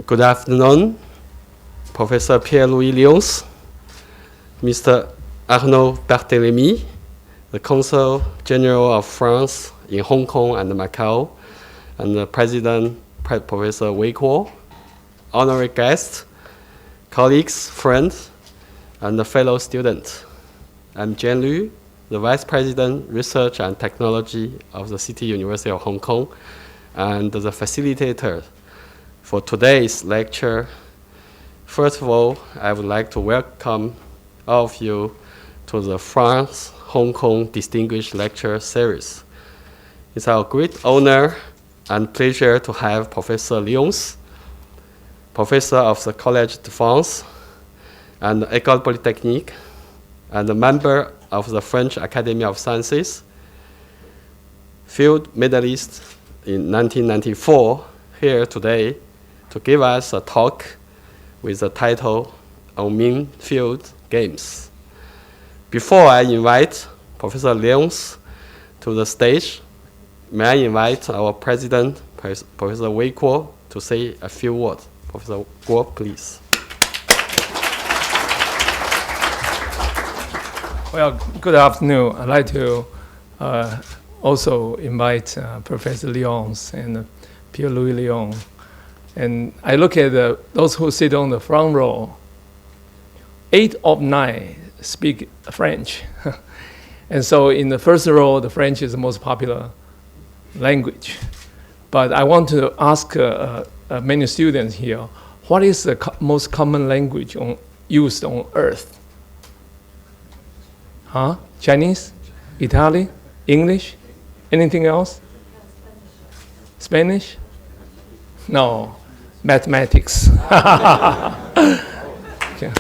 Good afternoon, Professor Pierre-Louis Lyons, Mr. Arnaud Barthélemy, the Consul General of France in Hong Kong and Macau, and the President, Professor Wei Kuo, honorary guests, colleagues, friends, and fellow students. I'm Jian Lu, the Vice President, Research and Technology of the City University of Hong Kong, and the facilitator for today's lecture. First of all, I would like to welcome all of you to the France-Hong Kong Distinguished Lecture Series. It's our great honor and pleasure to have Professor Lyons, Professor of the Collège de France and École Polytechnique, and a member of the French Academy of Sciences, field medalist in 1994, here today to give us a talk with the title on Mean Field Games. Before I invite Professor Lyons to the stage, may I invite our President, Professor Wei Kuo, to say a few words. Professor Kuo, please. Well, good afternoon. I'd like to also invite Professor Lyons and Pierre-Louis Lyons. And I look at those who sit on the front row. 8 of 9 speak French. And so in the first row, the French is the most popular language. But I want to ask many students here, what is the most common language used on Earth? Huh? Chinese? Italian? English? Anything else? Spanish? No. Mathematics. Okay.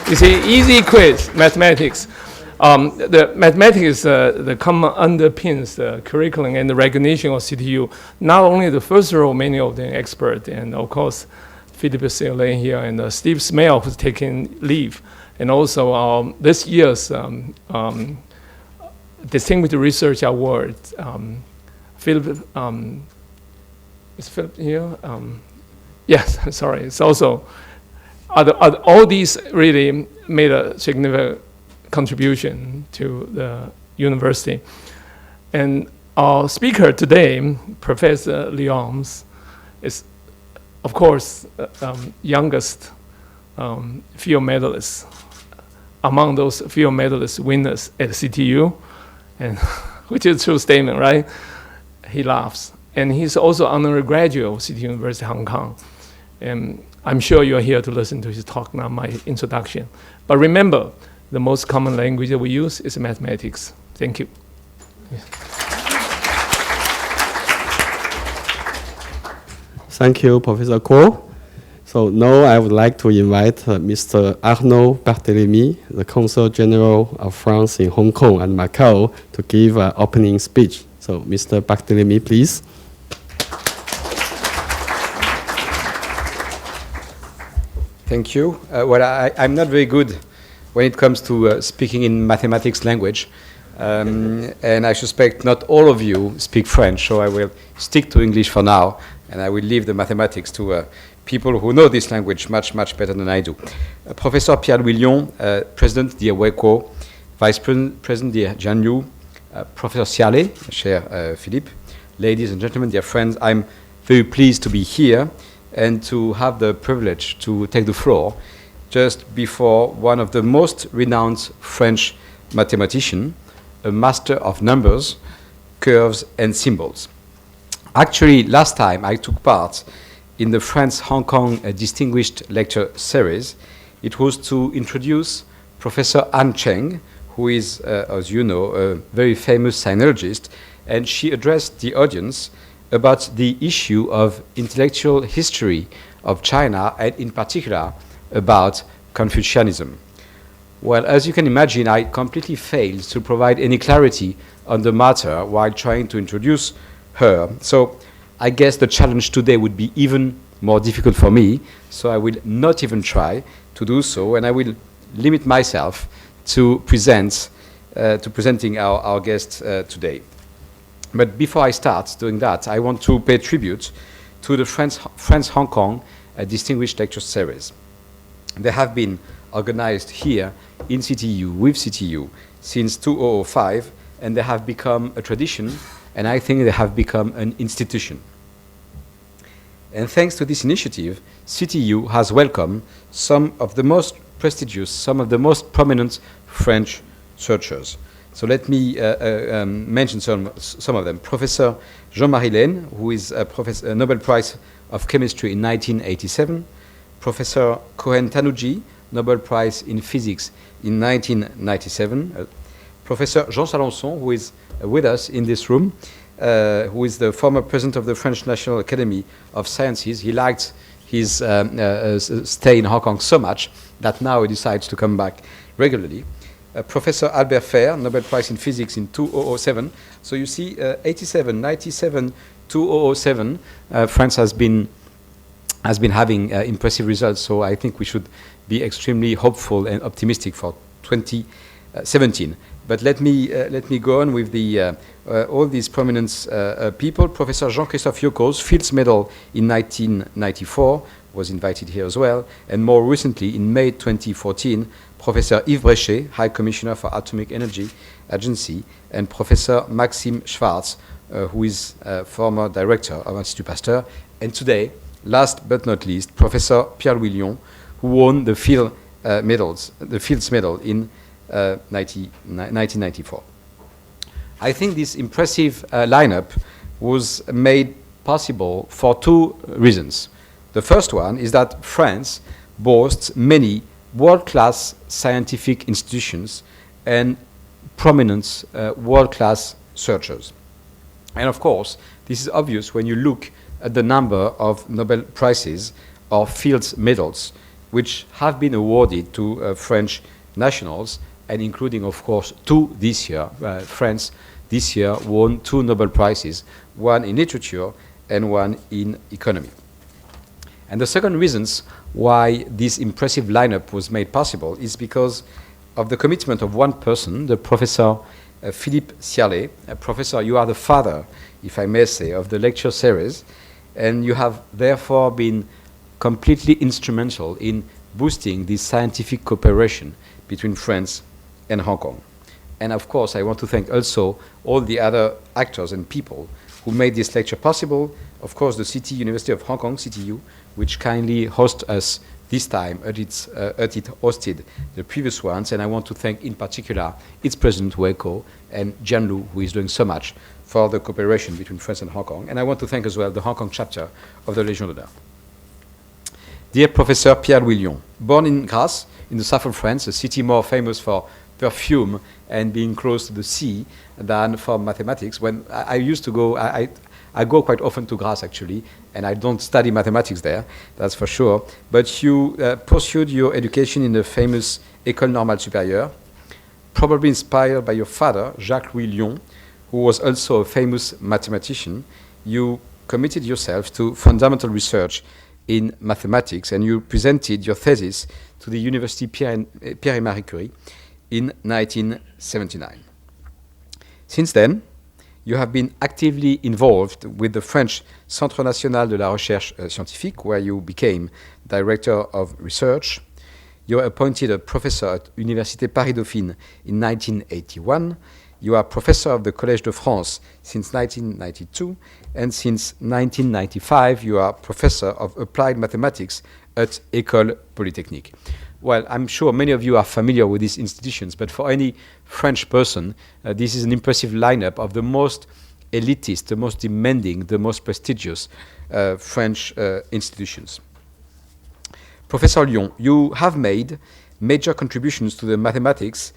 You see, easy quiz, mathematics. The mathematics is the common underpins the curriculum and the recognition of CTU. Not only the first row, many of them expert, and of course, Philippe Serlin here and Steve Smale, who's taking leave, and also this year's Distinguished Research Award, Philip. Is Philip here? Yes, sorry. It's also, all these really made a significant contribution to the university. And our speaker today, Professor Lyons, is, of course, youngest field medalist among those field medalist winners at CTU, and which is a true statement, right? He laughs. And he's also honorary graduate of City University Hong Kong. And I'm sure you're here to listen to his talk, not my introduction. But remember, the most common language that we use is mathematics. Thank you. Thank you, Professor Kuo. So now I would like to invite Mr. Arnaud Barthélemy, the Consul General of France in Hong Kong and Macau, to give an opening speech. So Mr. Barthélemy, please. Thank you. I'm not very good when it comes to speaking in mathematics language. And I suspect not all of you speak French, so I will stick to English for now, and I will leave the mathematics to people who know this language much, much better than I do. Professor Pierre-Louis Lyons, President, dear Wei Kuo, Vice President, dear Jian Lu, Professor Siale, cher Philippe, ladies and gentlemen, dear friends, I'm very pleased to be here and to have the privilege to take the floor just before one of the most renowned French mathematicians, a master of numbers, curves, and symbols. Actually, last time I took part in the France-Hong Kong Distinguished Lecture Series, it was to introduce Professor Anne Cheng, who is, as you know, a very famous sinologist, and she addressed the audience about the issue of intellectual history of China, and in particular about Confucianism. Well, as you can imagine, I completely failed to provide any clarity on the matter while trying to introduce her. So I guess the challenge today would be even more difficult for me, so I will not even try to do so, and I will limit myself to presenting our guest today. But before I start doing that, I want to pay tribute to the France-Hong Kong Distinguished Lecture Series. They have been organized here in CTU, with CTU, since 2005, and they have become a tradition, and I think they have become an institution. And thanks to this initiative, CTU has welcomed some of the most prestigious, some of the most prominent French researchers. So let me mention some of them. Professor Jean-Marie Lehn, who is a Nobel Prize of Chemistry in 1987. Professor Kohen Tanuji, Nobel Prize in Physics in 1997. Professor Jean Salençon, who is with us in this room, who is the former president of the French National Academy of Sciences. He liked his stay in Hong Kong so much that now he decides to come back regularly. Professor Albert Fair, Nobel Prize in Physics in 2007. So you see, 87, 97, 2007, France has been having impressive results. So I think we should be extremely hopeful and optimistic for 2017. But let me go on with all these prominent people. Professor Jean-Christophe Yoko's Fields Medal in 1994 was invited here as well. And more recently, in May 2014, Professor Yves Bréchet, High Commissioner for Atomic Energy Agency, and Professor Maxime Schwartz, who is former director of Institut Pasteur. And today, last but not least, Professor Pierre-Louis Lyon, who won the Fields Medal in 1994. I think this impressive lineup was made possible for two reasons. The first one is that France boasts many world-class scientific institutions and prominent world-class researchers. And of course, this is obvious when you look at the number of Nobel Prizes or Fields Medals which have been awarded to French nationals, and including, of course, two this year. France this year won two Nobel Prizes, one in literature and one in economy. And the second reasons why this impressive lineup was made possible is because of the commitment of one person, the Professor Philippe Ciarlet. Professor, you are the father, if I may say, of the lecture series, and you have therefore been completely instrumental in boosting this scientific cooperation between France and Hong Kong. And of course, I want to thank also all the other actors and people who made this lecture possible. Of course, the City University of Hong Kong, CTU, which kindly hosts us this time, as it hosted the previous ones. And I want to thank in particular its president, Weiko, and Jianlu, who is doing so much for the cooperation between France and Hong Kong. And I want to thank as well the Hong Kong chapter of the Légion d'honneur. Dear Professor Pierre-Louis Lyon, born in Grasse, in the south of France, a city more famous for perfume and being close to the sea than for mathematics. When I used to go, I go quite often to Grasse actually, and I don't study mathematics there, that's for sure. But you pursued your education in the famous École Normale Supérieure, probably inspired by your father, Jacques-Louis Lyon, who was also a famous mathematician. You committed yourself to fundamental research in mathematics, and you presented your thesis to the University Pierre et Marie Curie in 1979. Since then, you have been actively involved with the French Centre National de la Recherche Scientifique, where you became Director of Research. You were appointed a professor at Université Paris-Dauphine in 1981. You are professor of the Collège de France since 1992, and since 1995 you are professor of applied mathematics at École Polytechnique. Well, I'm sure many of you are familiar with these institutions, but for any French person, this is an impressive lineup of the most elitist, the most demanding, the most prestigious French institutions. Professor Lyon, you have made major contributions to the mathematics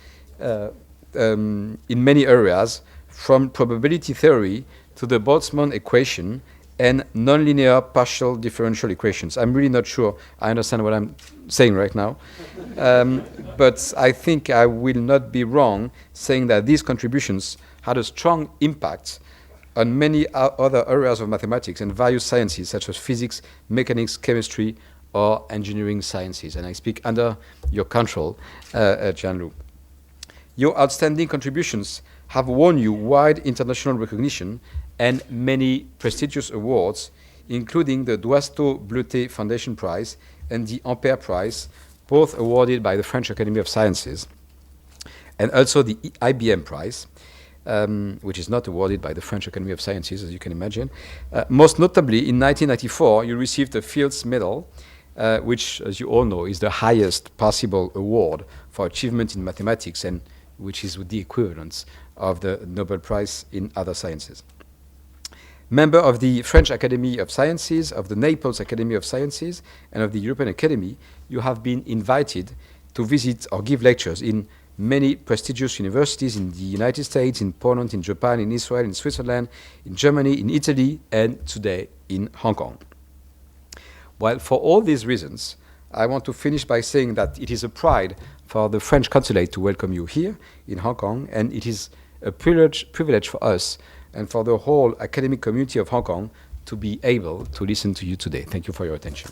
in many areas, from probability theory to the Boltzmann equation and nonlinear partial differential equations. I'm really not sure I understand what I'm saying right now, but I think I will not be wrong saying that these contributions had a strong impact on many other areas of mathematics and various sciences such as physics, mechanics, chemistry, or engineering sciences. And I speak under your control, Jianlu. Your outstanding contributions have won you wide international recognition and many prestigious awards, including the Doisneau Bleuté Foundation Prize and the Ampère Prize, both awarded by the French Academy of Sciences, and also the IBM Prize, which is not awarded by the French Academy of Sciences, as you can imagine. Most notably, in 1994, you received the Fields Medal, which, as you all know, is the highest possible award for achievement in mathematics, and which is the equivalent of the Nobel Prize in other sciences. Member of the French Academy of Sciences, of the Naples Academy of Sciences, and of the European Academy, you have been invited to visit or give lectures in many prestigious universities in the United States, in Poland, in Japan, in Israel, in Switzerland, in Germany, in Italy, and today in Hong Kong. Well, for all these reasons, I want to finish by saying that it is a pride for the French consulate to welcome you here in Hong Kong, and it is a privilege for us and for the whole academic community of Hong Kong to be able to listen to you today. Thank you for your attention.